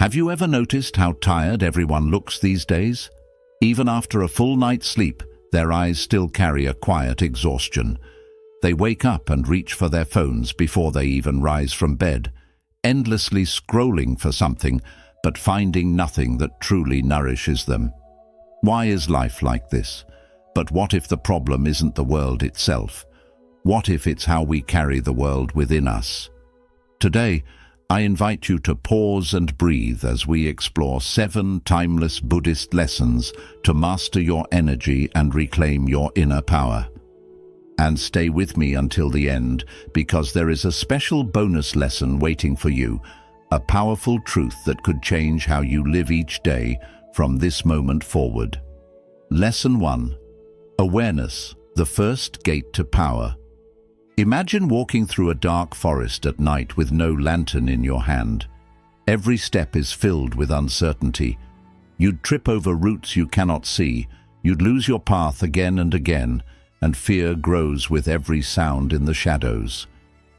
Have you ever noticed how tired everyone looks these days? Even after a full night's sleep, their eyes still carry a quiet exhaustion. They wake up and reach for their phones before they even rise from bed, endlessly scrolling for something, but finding nothing that truly nourishes them. Why is life like this? But what if the problem isn't the world itself? What if it's how we carry the world within us? Today, I invite you to pause and breathe as we explore 7 timeless Buddhist lessons to master your energy and reclaim your inner power. And stay with me until the end, because there is a special bonus lesson waiting for you, a powerful truth that could change how you live each day from this moment forward. Lesson 1. Awareness, the first gate to power. Imagine walking through a dark forest at night with no lantern in your hand. Every step is filled with uncertainty. You'd trip over roots you cannot see, you'd lose your path again and again, and fear grows with every sound in the shadows.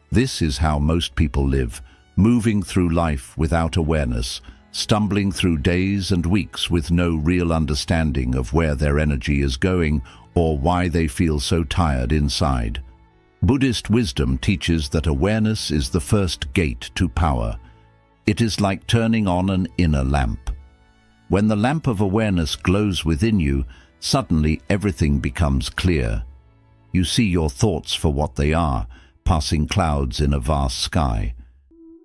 This is how most people live, moving through life without awareness, stumbling through days and weeks with no real understanding of where their energy is going or why they feel so tired inside. Buddhist wisdom teaches that awareness is the first gate to power. It is like turning on an inner lamp. When the lamp of awareness glows within you, suddenly everything becomes clear. You see your thoughts for what they are, passing clouds in a vast sky.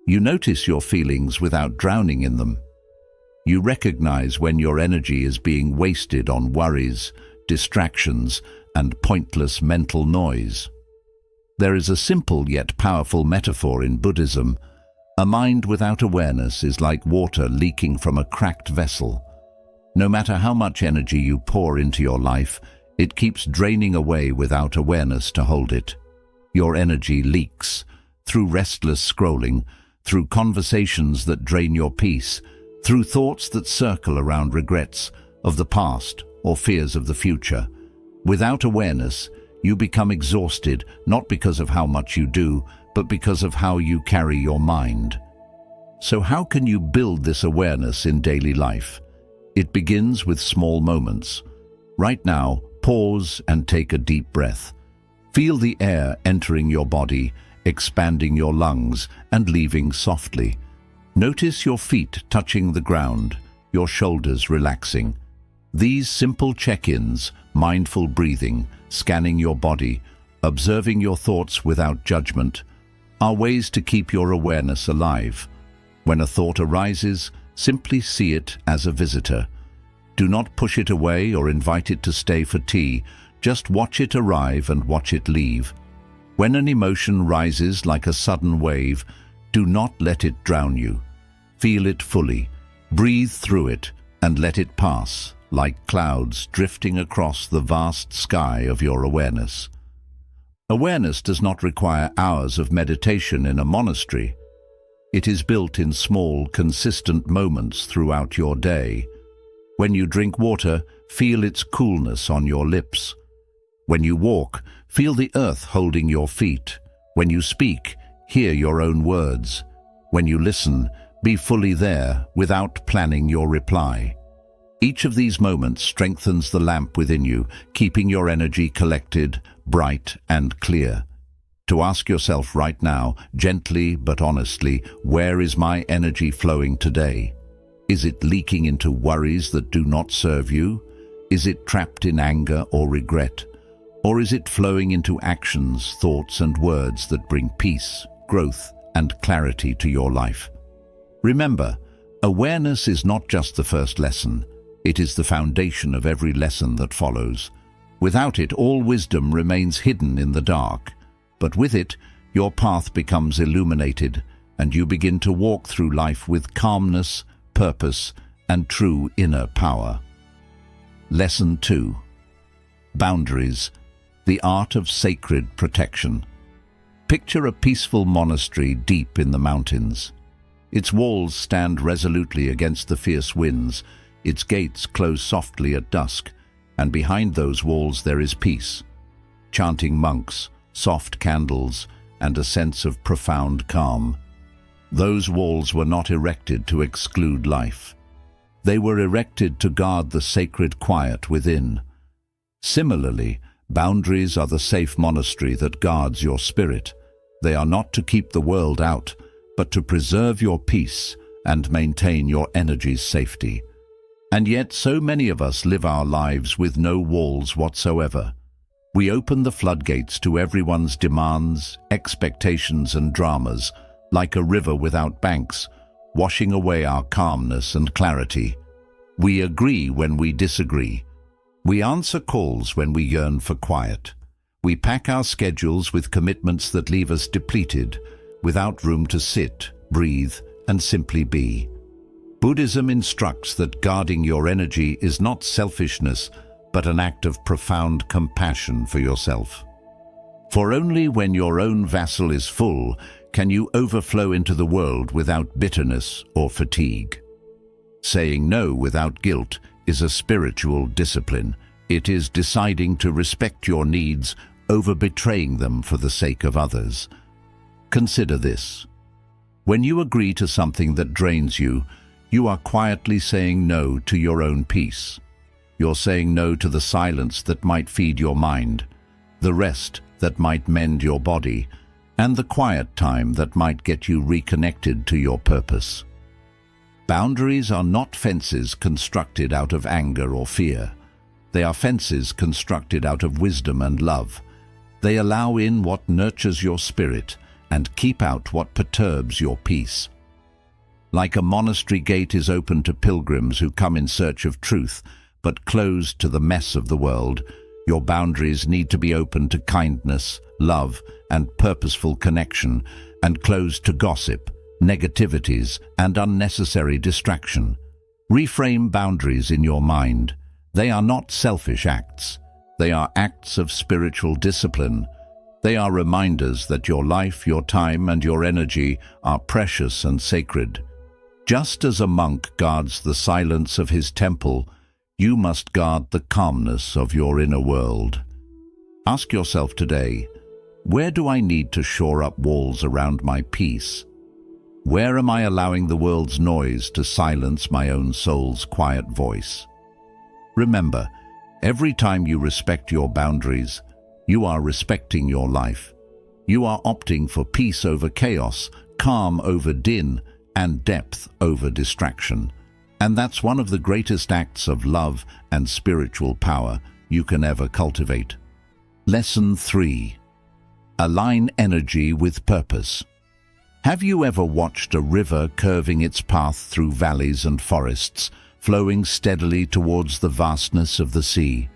You notice your feelings without drowning in them. You recognize when your energy is being wasted on worries, distractions, and pointless mental noise. There is a simple yet powerful metaphor in Buddhism. A mind without awareness is like water leaking from a cracked vessel. No matter how much energy you pour into your life, it keeps draining away without awareness to hold it. Your energy leaks through restless scrolling, through conversations that drain your peace, through thoughts that circle around regrets of the past or fears of the future. Without awareness, you become exhausted, not because of how much you do, but because of how you carry your mind. So how can you build this awareness in daily life? It begins with small moments. Right now, pause and take a deep breath. Feel the air entering your body, expanding your lungs and leaving softly. Notice your feet touching the ground, your shoulders relaxing. These simple check-ins, mindful breathing, scanning your body, observing your thoughts without judgment, are ways to keep your awareness alive. When a thought arises, simply see it as a visitor. Do not push it away or invite it to stay for tea. Just watch it arrive and watch it leave. When an emotion rises like a sudden wave, do not let it drown you. Feel it fully, breathe through it, and let it pass, like clouds drifting across the vast sky of your awareness. Awareness does not require hours of meditation in a monastery. It is built in small, consistent moments throughout your day. When you drink water, feel its coolness on your lips. When you walk, feel the earth holding your feet. When you speak, hear your own words. When you listen, be fully there without planning your reply. Each of these moments strengthens the lamp within you, keeping your energy collected, bright and clear. To ask yourself right now, gently but honestly, where is my energy flowing today? Is it leaking into worries that do not serve you? Is it trapped in anger or regret? Or is it flowing into actions, thoughts and words that bring peace, growth and clarity to your life? Remember, awareness is not just the first lesson. It is the foundation of every lesson that follows. Without it, all wisdom remains hidden in the dark. But with it, your path becomes illuminated, and you begin to walk through life with calmness, purpose, and true inner power. Lesson 2. Boundaries, the art of sacred protection. Picture a peaceful monastery deep in the mountains. Its walls stand resolutely against the fierce winds, its gates close softly at dusk, and behind those walls there is peace. Chanting monks, soft candles, and a sense of profound calm. Those walls were not erected to exclude life. They were erected to guard the sacred quiet within. Similarly, boundaries are the safe monastery that guards your spirit. They are not to keep the world out, but to preserve your peace and maintain your energy's safety. And yet so many of us live our lives with no walls whatsoever. We open the floodgates to everyone's demands, expectations and dramas, like a river without banks, washing away our calmness and clarity. We agree when we disagree. We answer calls when we yearn for quiet. We pack our schedules with commitments that leave us depleted, without room to sit, breathe, and simply be. Buddhism instructs that guarding your energy is not selfishness, but an act of profound compassion for yourself. For only when your own vessel is full can you overflow into the world without bitterness or fatigue. Saying no without guilt is a spiritual discipline. It is deciding to respect your needs over betraying them for the sake of others. Consider this. When you agree to something that drains you, you are quietly saying no to your own peace. You're saying no to the silence that might feed your mind, the rest that might mend your body, and the quiet time that might get you reconnected to your purpose. Boundaries are not fences constructed out of anger or fear. They are fences constructed out of wisdom and love. They allow in what nurtures your spirit and keep out what perturbs your peace. Like a monastery gate is open to pilgrims who come in search of truth, but closed to the mess of the world, your boundaries need to be open to kindness, love, and purposeful connection, and closed to gossip, negativities, and unnecessary distraction. Reframe boundaries in your mind. They are not selfish acts. They are acts of spiritual discipline. They are reminders that your life, your time, and your energy are precious and sacred. Just as a monk guards the silence of his temple, you must guard the calmness of your inner world. Ask yourself today, where do I need to shore up walls around my peace? Where am I allowing the world's noise to silence my own soul's quiet voice? Remember, every time you respect your boundaries, you are respecting your life. You are opting for peace over chaos, calm over din, and depth over distraction. And that's one of the greatest acts of love and spiritual power you can ever cultivate. Lesson 3. Align energy with purpose. Have you ever watched a river curving its path through valleys and forests, flowing steadily towards the vastness of the sea?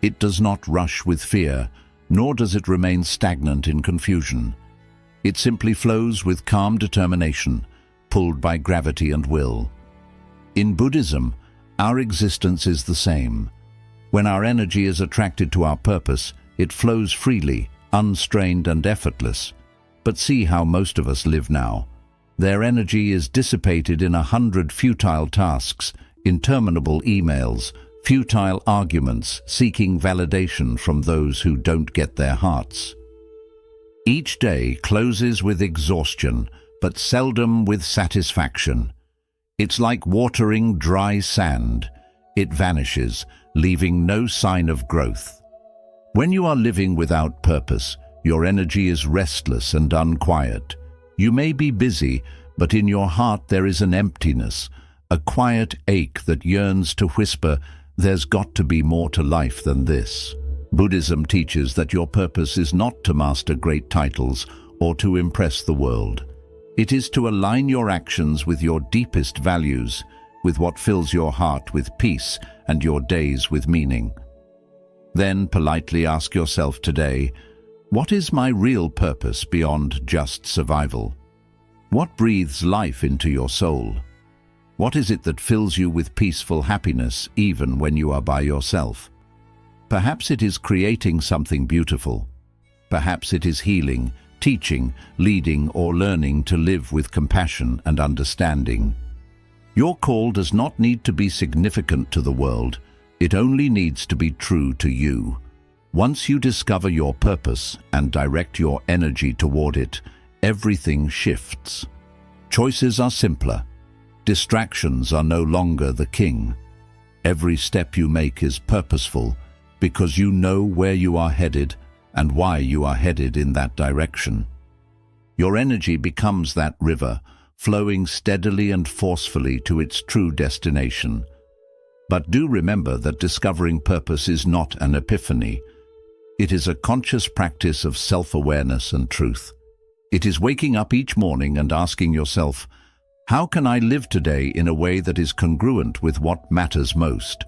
It does not rush with fear, nor does it remain stagnant in confusion. It simply flows with calm determination, pulled by gravity and will. In Buddhism, our existence is the same. When our energy is attracted to our purpose, it flows freely, unstrained and effortless. But see how most of us live now. Their energy is dissipated in 100 futile tasks, interminable emails, futile arguments, seeking validation from those who don't get their hearts. Each day closes with exhaustion, but seldom with satisfaction. It's like watering dry sand. It vanishes, leaving no sign of growth. When you are living without purpose, your energy is restless and unquiet. You may be busy, but in your heart there is an emptiness, a quiet ache that yearns to whisper, "There's got to be more to life than this." Buddhism teaches that your purpose is not to master great titles or to impress the world. It is to align your actions with your deepest values, with what fills your heart with peace and your days with meaning. Then politely ask yourself today, what is my real purpose beyond just survival? What breathes life into your soul? What is it that fills you with peaceful happiness even when you are by yourself? Perhaps it is creating something beautiful. Perhaps it is healing, teaching, leading, or learning to live with compassion and understanding. Your call does not need to be significant to the world. It only needs to be true to you. Once you discover your purpose and direct your energy toward it, everything shifts. Choices are simpler. Distractions are no longer the king. Every step you make is purposeful because you know where you are headed and why you are headed in that direction. Your energy becomes that river, flowing steadily and forcefully to its true destination. But do remember that discovering purpose is not an epiphany. It is a conscious practice of self-awareness and truth. It is waking up each morning and asking yourself, how can I live today in a way that is congruent with what matters most?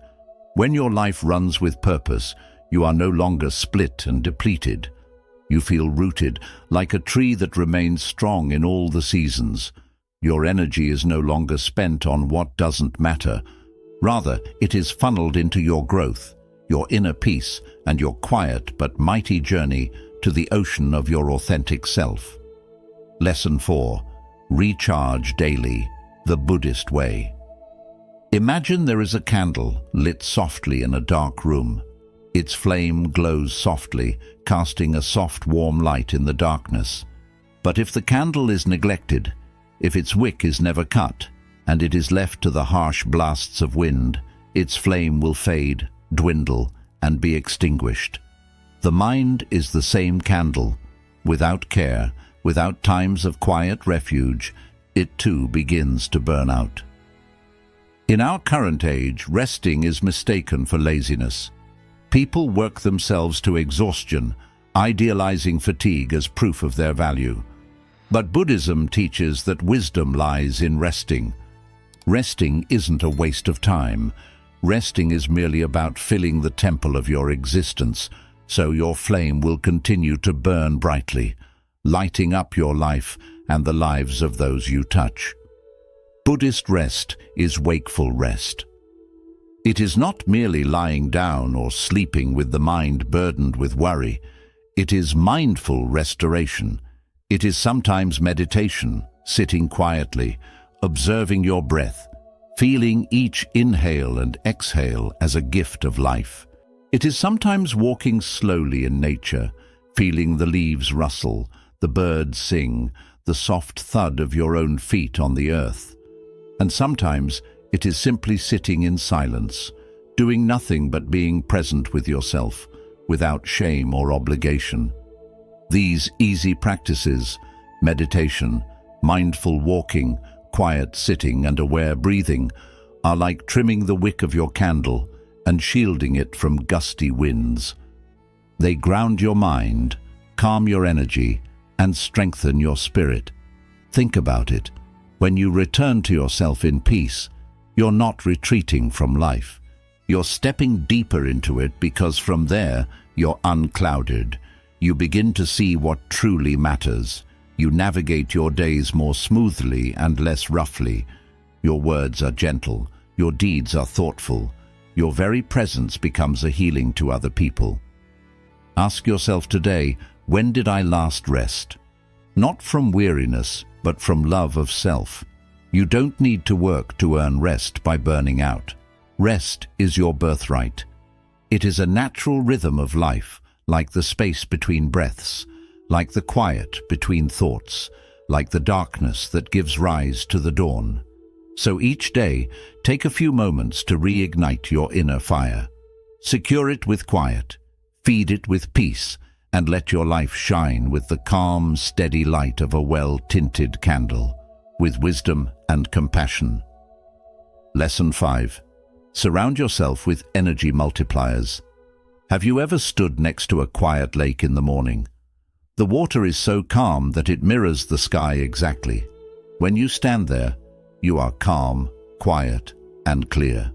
When your life runs with purpose, you are no longer split and depleted. You feel rooted, like a tree that remains strong in all the seasons. Your energy is no longer spent on what doesn't matter. Rather, it is funneled into your growth, your inner peace, and your quiet but mighty journey to the ocean of your authentic self. Lesson 4. Recharge daily, the Buddhist way. Imagine there is a candle lit softly in a dark room. Its flame glows softly, casting a soft, warm light in the darkness. But if the candle is neglected, if its wick is never cut, and it is left to the harsh blasts of wind, its flame will fade, dwindle, and be extinguished. The mind is the same candle. Without care, without times of quiet refuge, it too begins to burn out. In our current age, resting is mistaken for laziness. People work themselves to exhaustion, idealizing fatigue as proof of their value. But Buddhism teaches that wisdom lies in resting. Resting isn't a waste of time. Resting is merely about filling the temple of your existence, so your flame will continue to burn brightly, lighting up your life and the lives of those you touch. Buddhist rest is wakeful rest. It is not merely lying down or sleeping with the mind burdened with worry. It is mindful restoration. It is sometimes meditation, sitting quietly, observing your breath, feeling each inhale and exhale as a gift of life. It is sometimes walking slowly in nature, feeling the leaves rustle, the birds sing, the soft thud of your own feet on the earth. And sometimes it is simply sitting in silence, doing nothing but being present with yourself, without shame or obligation. These easy practices, meditation, mindful walking, quiet sitting, and aware breathing, are like trimming the wick of your candle and shielding it from gusty winds. They ground your mind, calm your energy, and strengthen your spirit. Think about it. When you return to yourself in peace, you're not retreating from life. You're stepping deeper into it because from there, you're unclouded. You begin to see what truly matters. You navigate your days more smoothly and less roughly. Your words are gentle. Your deeds are thoughtful. Your very presence becomes a healing to other people. Ask yourself today, when did I last rest? Not from weariness, but from love of self. You don't need to work to earn rest by burning out. Rest is your birthright. It is a natural rhythm of life, like the space between breaths, like the quiet between thoughts, like the darkness that gives rise to the dawn. So each day, take a few moments to reignite your inner fire. Secure it with quiet, feed it with peace, and let your life shine with the calm, steady light of a well-tinted candle, with wisdom and compassion. Lesson 5. Surround yourself with energy multipliers. Have you ever stood next to a quiet lake in the morning? The water is so calm that it mirrors the sky exactly. When you stand there, you are calm, quiet, and clear.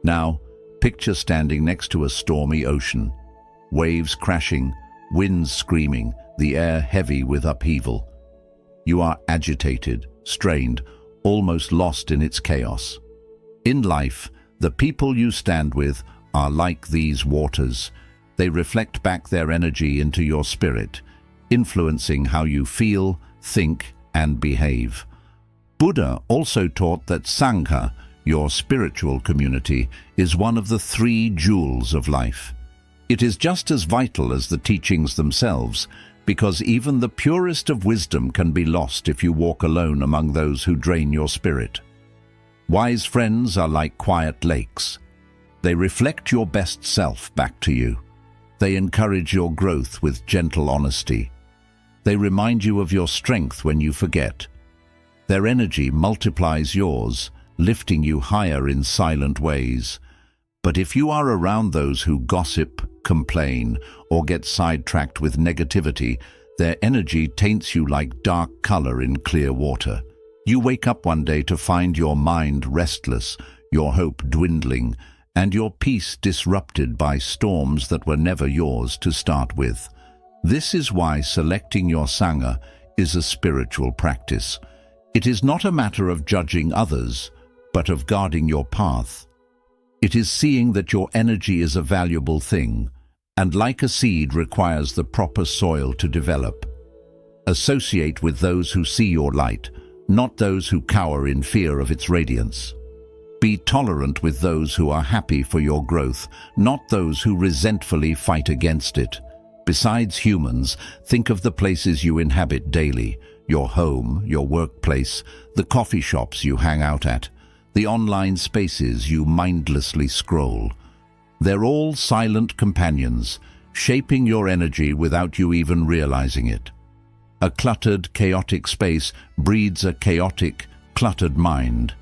Now, picture standing next to a stormy ocean. Waves crashing, winds screaming, the air heavy with upheaval. You are agitated, strained, almost lost in its chaos. In life, the people you stand with are like these waters. They reflect back their energy into your spirit, influencing how you feel, think, and behave. Buddha also taught that Sangha, your spiritual community, is one of the 3 jewels of life. It is just as vital as the teachings themselves. because even the purest of wisdom can be lost if you walk alone among those who drain your spirit. Wise friends are like quiet lakes. They reflect your best self back to you. They encourage your growth with gentle honesty. They remind you of your strength when you forget. Their energy multiplies yours, lifting you higher in silent ways. But if you are around those who gossip, complain, or get sidetracked with negativity, their energy taints you like dark color in clear water. You wake up one day to find your mind restless, your hope dwindling, and your peace disrupted by storms that were never yours to start with. This is why selecting your Sangha is a spiritual practice. It is not a matter of judging others, but of guarding your path. It is seeing that your energy is a valuable thing, and like a seed requires the proper soil to develop. Associate with those who see your light, not those who cower in fear of its radiance. Be tolerant with those who are happy for your growth, not those who resentfully fight against it. Besides humans, think of the places you inhabit daily, your home, your workplace, the coffee shops you hang out at, the online spaces you mindlessly scroll. They're all silent companions, shaping your energy without you even realizing it. A cluttered, chaotic space breeds a chaotic, cluttered mind.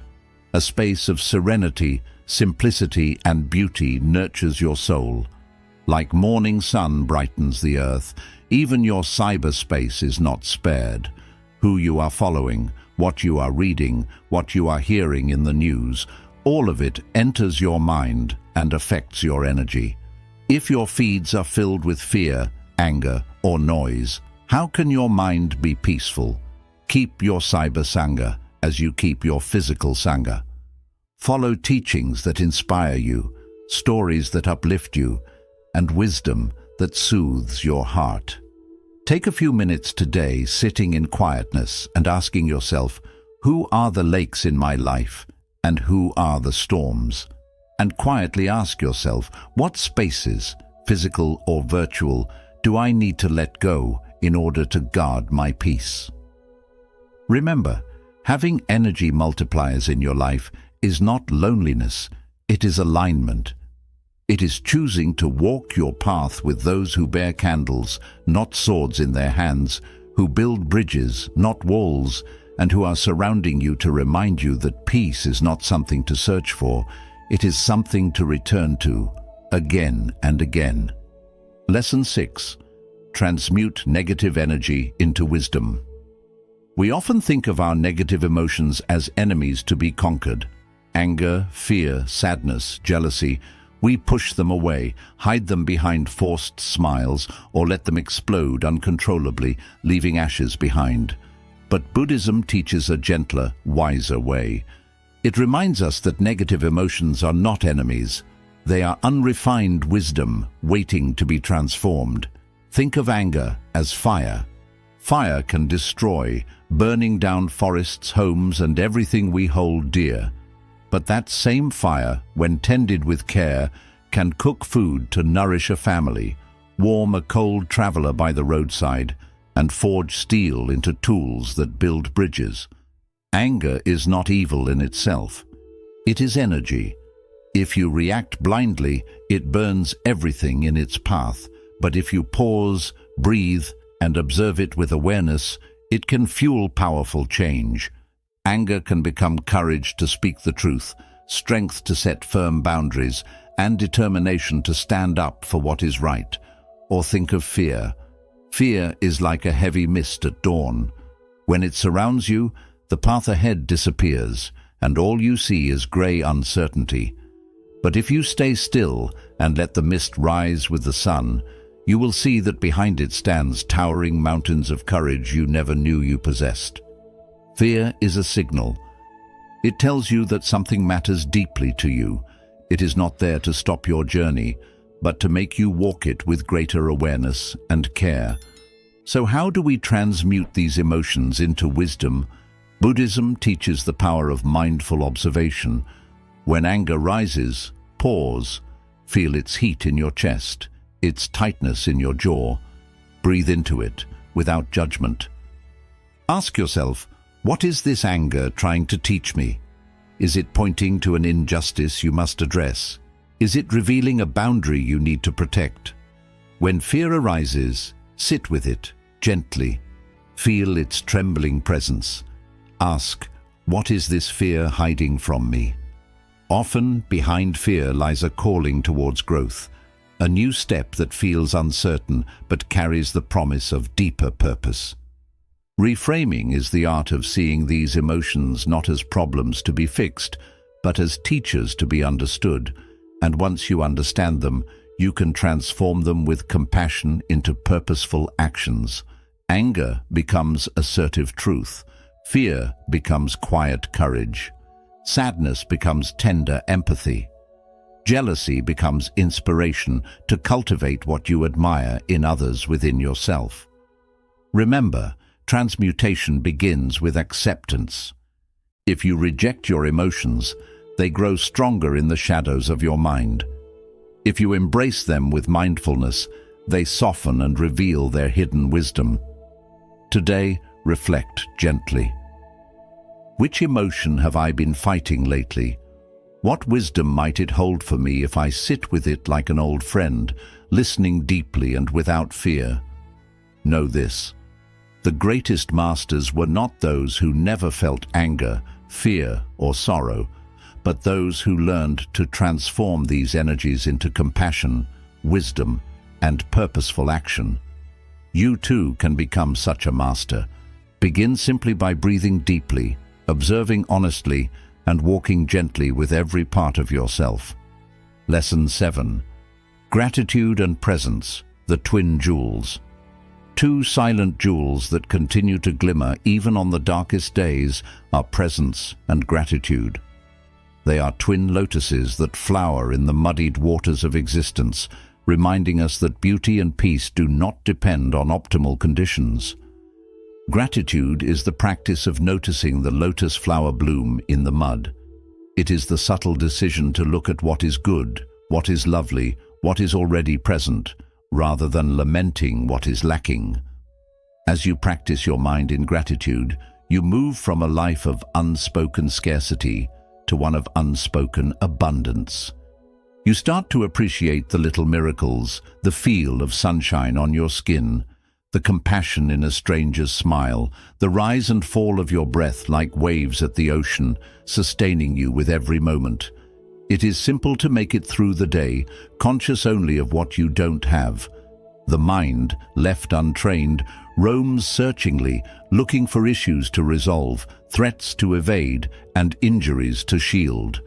A space of serenity, simplicity, and beauty nurtures your soul. Like morning sun brightens the earth, even your cyberspace is not spared. Who you are following, what you are reading, what you are hearing in the news, all of it enters your mind and affects your energy. If your feeds are filled with fear, anger, or noise, how can your mind be peaceful? Keep your cyber Sangha as you keep your physical Sangha. Follow teachings that inspire you, stories that uplift you, and wisdom that soothes your heart. Take a few minutes today sitting in quietness and asking yourself, who are the lakes in my life and who are the storms? And quietly ask yourself, what spaces, physical or virtual, do I need to let go in order to guard my peace? Remember, having energy multipliers in your life is not loneliness, it is alignment. It is choosing to walk your path with those who bear candles, not swords in their hands, who build bridges, not walls, and who are surrounding you to remind you that peace is not something to search for, it is something to return to, again and again. Lesson 6. Transmute negative energy into wisdom. We often think of our negative emotions as enemies to be conquered. Anger, fear, sadness, jealousy. We push them away, hide them behind forced smiles, or let them explode uncontrollably, leaving ashes behind. But Buddhism teaches a gentler, wiser way. It reminds us that negative emotions are not enemies. They are unrefined wisdom waiting to be transformed. Think of anger as fire. Fire can destroy, burning down forests, homes, and everything we hold dear. But that same fire, when tended with care, can cook food to nourish a family, warm a cold traveler by the roadside, and forge steel into tools that build bridges. Anger is not evil in itself. It is energy. If you react blindly, it burns everything in its path. But if you pause, breathe, and observe it with awareness, it can fuel powerful change. Anger can become courage to speak the truth, strength to set firm boundaries, and determination to stand up for what is right. Or think of fear. Fear is like a heavy mist at dawn. When it surrounds you, the path ahead disappears, and all you see is grey uncertainty. But if you stay still and let the mist rise with the sun, you will see that behind it stands towering mountains of courage you never knew you possessed. Fear is a signal. It tells you that something matters deeply to you. It is not there to stop your journey, but to make you walk it with greater awareness and care. So how do we transmute these emotions into wisdom? Buddhism teaches the power of mindful observation. When anger rises, pause. Feel its heat in your chest, its tightness in your jaw. Breathe into it, without judgment. Ask yourself, what is this anger trying to teach me? Is it pointing to an injustice you must address? Is it revealing a boundary you need to protect? When fear arises, sit with it, gently. Feel its trembling presence. Ask, what is this fear hiding from me? Often, behind fear lies a calling towards growth, a new step that feels uncertain but carries the promise of deeper purpose. Reframing is the art of seeing these emotions not as problems to be fixed, but as teachers to be understood, and once you understand them, you can transform them with compassion into purposeful actions. Anger becomes assertive truth. Fear becomes quiet courage. Sadness becomes tender empathy. Jealousy becomes inspiration to cultivate what you admire in others within yourself. Remember, transmutation begins with acceptance. If you reject your emotions, they grow stronger in the shadows of your mind. If you embrace them with mindfulness, they soften and reveal their hidden wisdom. Today, reflect gently. Which emotion have I been fighting lately? What wisdom might it hold for me if I sit with it like an old friend, listening deeply and without fear? Know this: the greatest masters were not those who never felt anger, fear, or sorrow, but those who learned to transform these energies into compassion, wisdom, and purposeful action. You too can become such a master. Begin simply by breathing deeply, observing honestly, and walking gently with every part of yourself. Lesson 7. Gratitude and presence, the twin jewels. Two silent jewels that continue to glimmer even on the darkest days are presence and gratitude. They are twin lotuses that flower in the muddied waters of existence, reminding us that beauty and peace do not depend on optimal conditions. Gratitude is the practice of noticing the lotus flower bloom in the mud. It is the subtle decision to look at what is good, what is lovely, what is already present, rather than lamenting what is lacking. As you practice your mind in gratitude, you move from a life of unspoken scarcity to one of unspoken abundance. You start to appreciate the little miracles, the feel of sunshine on your skin, the compassion in a stranger's smile, the rise and fall of your breath like waves at the ocean, sustaining you with every moment. It is simple to make it through the day, conscious only of what you don't have. The mind, left untrained, roams searchingly, looking for issues to resolve, threats to evade, and injuries to shield.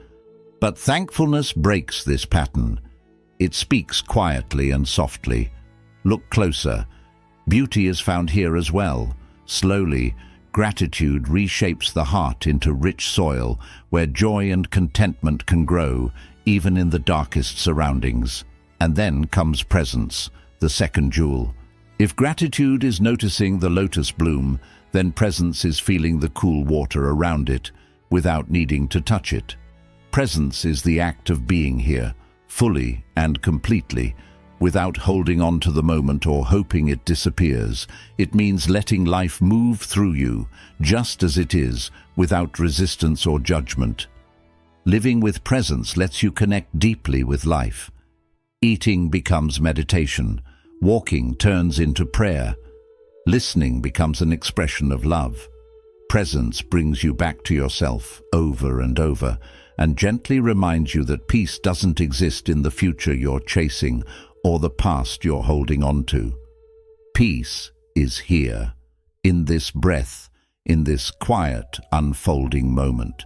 But thankfulness breaks this pattern. It speaks quietly and softly. Look closer. Beauty is found here as well. Slowly, gratitude reshapes the heart into rich soil where joy and contentment can grow, even in the darkest surroundings. And then comes presence, the second jewel. If gratitude is noticing the lotus bloom, then presence is feeling the cool water around it without needing to touch it. Presence is the act of being here, fully and completely, without holding on to the moment or hoping it disappears. It means letting life move through you, just as it is, without resistance or judgment. Living with presence lets you connect deeply with life. Eating becomes meditation. Walking turns into prayer. Listening becomes an expression of love. Presence brings you back to yourself over and over, and gently reminds you that peace doesn't exist in the future you're chasing or the past you're holding on to. Peace is here, in this breath, in this quiet, unfolding moment.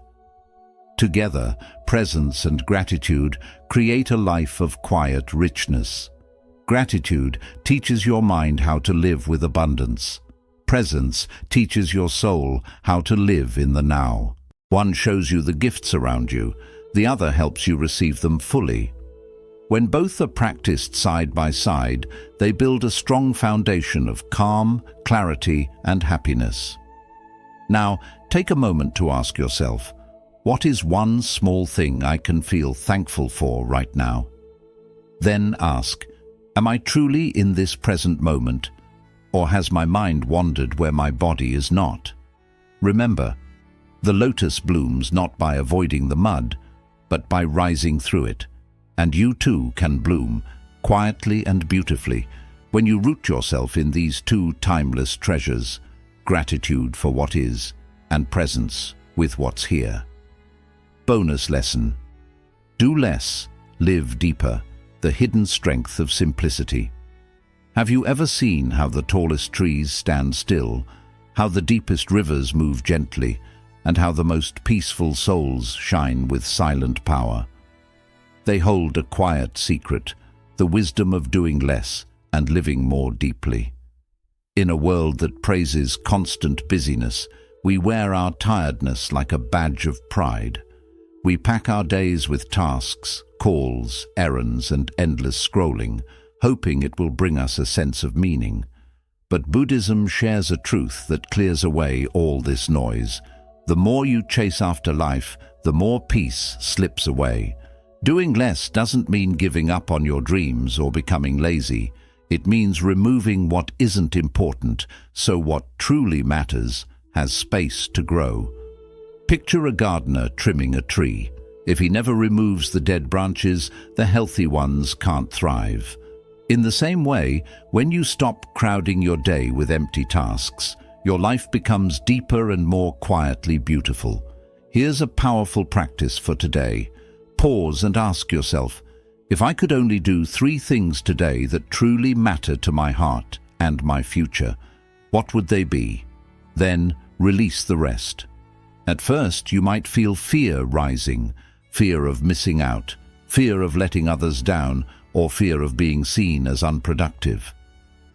Together, presence and gratitude create a life of quiet richness. Gratitude teaches your mind how to live with abundance. Presence teaches your soul how to live in the now. One shows you the gifts around you, the other helps you receive them fully. When both are practiced side by side, they build a strong foundation of calm, clarity, and happiness. Now, take a moment to ask yourself, what is one small thing I can feel thankful for right now? Then ask, am I truly in this present moment? Or has my mind wandered where my body is not? Remember, the lotus blooms not by avoiding the mud, but by rising through it. And you too can bloom, quietly and beautifully, when you root yourself in these two timeless treasures: gratitude for what is, and presence with what's here. Bonus lesson: do less, live deeper, the hidden strength of simplicity. Have you ever seen how the tallest trees stand still, how the deepest rivers move gently, and how the most peaceful souls shine with silent power? They hold a quiet secret, the wisdom of doing less and living more deeply. In a world that praises constant busyness, we wear our tiredness like a badge of pride. We pack our days with tasks, calls, errands, and endless scrolling, hoping it will bring us a sense of meaning. But Buddhism shares a truth that clears away all this noise. The more you chase after life, the more peace slips away. Doing less doesn't mean giving up on your dreams or becoming lazy. It means removing what isn't important, so what truly matters has space to grow. Picture a gardener trimming a tree. If he never removes the dead branches, the healthy ones can't thrive. In the same way, when you stop crowding your day with empty tasks, your life becomes deeper and more quietly beautiful. Here's a powerful practice for today. Pause and ask yourself, if I could only do 3 things today that truly matter to my heart and my future, what would they be? Then release the rest. At first, you might feel fear rising, fear of missing out, fear of letting others down, or fear of being seen as unproductive.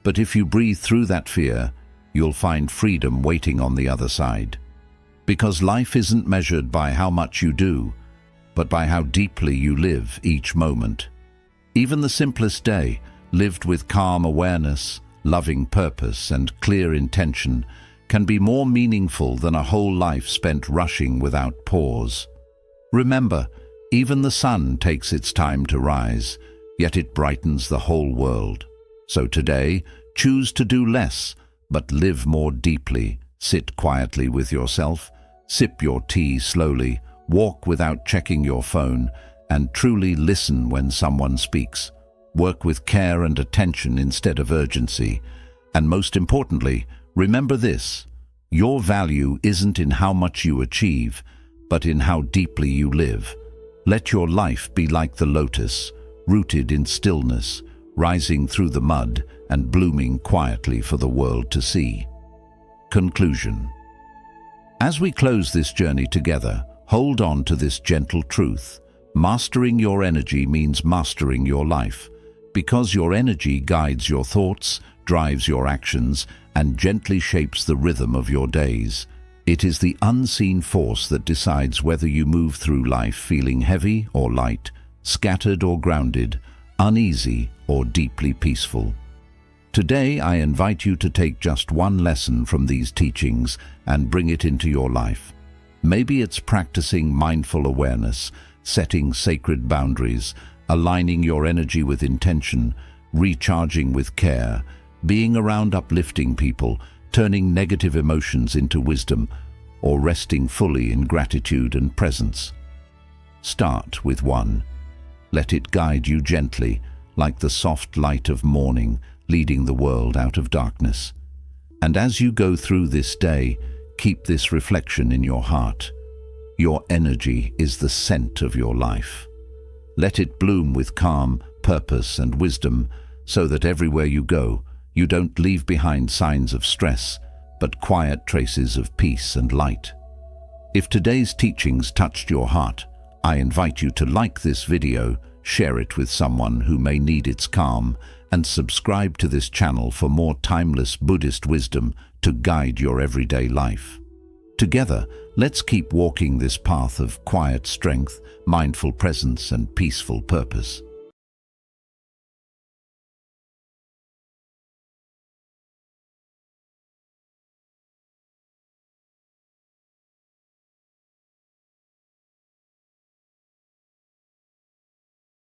But if you breathe through that fear, you'll find freedom waiting on the other side. Because life isn't measured by how much you do, but by how deeply you live each moment. Even the simplest day, lived with calm awareness, loving purpose, and clear intention, can be more meaningful than a whole life spent rushing without pause. Remember, even the sun takes its time to rise, yet it brightens the whole world. So today, choose to do less, but live more deeply. Sit quietly with yourself, sip your tea slowly, walk without checking your phone, and truly listen when someone speaks. Work with care and attention instead of urgency. And most importantly, remember this: your value isn't in how much you achieve, but in how deeply you live. Let your life be like the lotus, rooted in stillness, rising through the mud and blooming quietly for the world to see. Conclusion. As we close this journey together, hold on to this gentle truth. Mastering your energy means mastering your life, because your energy guides your thoughts, drives your actions, and gently shapes the rhythm of your days. It is the unseen force that decides whether you move through life feeling heavy or light, scattered or grounded, uneasy or deeply peaceful. Today, I invite you to take just one lesson from these teachings and bring it into your life. Maybe it's practicing mindful awareness, setting sacred boundaries, aligning your energy with intention, recharging with care, being around uplifting people, turning negative emotions into wisdom, or resting fully in gratitude and presence. Start with one. Let it guide you gently, like the soft light of morning, leading the world out of darkness. And as you go through this day, keep this reflection in your heart. Your energy is the scent of your life. Let it bloom with calm, purpose, and wisdom, so that everywhere you go, you don't leave behind signs of stress, but quiet traces of peace and light. If today's teachings touched your heart, I invite you to like this video, share it with someone who may need its calm, and subscribe to this channel for more timeless Buddhist wisdom to guide your everyday life. Together, let's keep walking this path of quiet strength, mindful presence, and peaceful purpose.